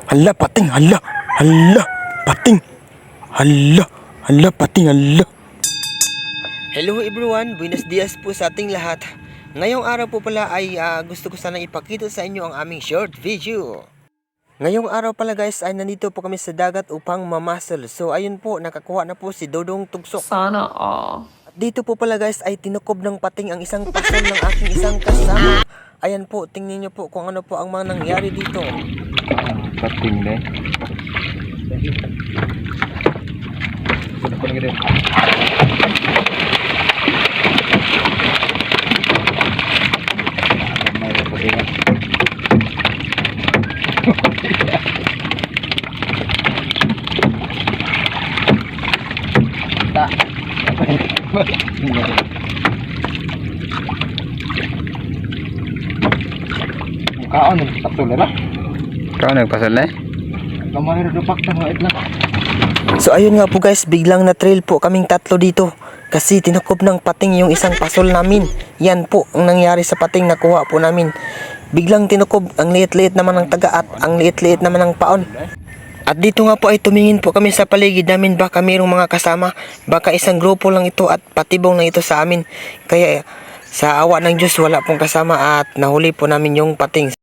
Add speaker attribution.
Speaker 1: Hala, pating, hala. Hala, pating. Hala, hala, pating, hala. Hello everyone, buenos dias po sa ating lahat. Ngayong araw po pala ay gusto ko sana ipakita sa inyo ang aming short video. Ngayong araw pala guys ay nandito po kami sa dagat upang mamasal. So ayun po, nakakuha na po si Dodong Tugsok.
Speaker 2: Sana all.
Speaker 1: At dito po pala guys ay tinukob ng pating ang isang pasol ng aking isang kasama. Ayan po, tingnan nyo po kung ano po ang mga nangyari dito.
Speaker 3: Pating deh. Kaon pasal na. Kaon nagpasal na. Kamay rupak ta mo itla.
Speaker 1: So ayun nga po guys, biglang na-trail po kaming tatlo dito. Kasi tinukob ng pating yung isang pasol namin. Yan po ang nangyari sa pating nakuha po namin. Biglang tinukob, ang liit-liit naman ng taga at ang liit-liit naman ng paon. At dito nga po ay tumingin po kami sa paligid namin, baka mayroong mga kasama. Baka isang grupo lang ito at patibong lang ito sa amin. Kaya sa awa ng Diyos wala pong kasama at nahuli po namin yung pating.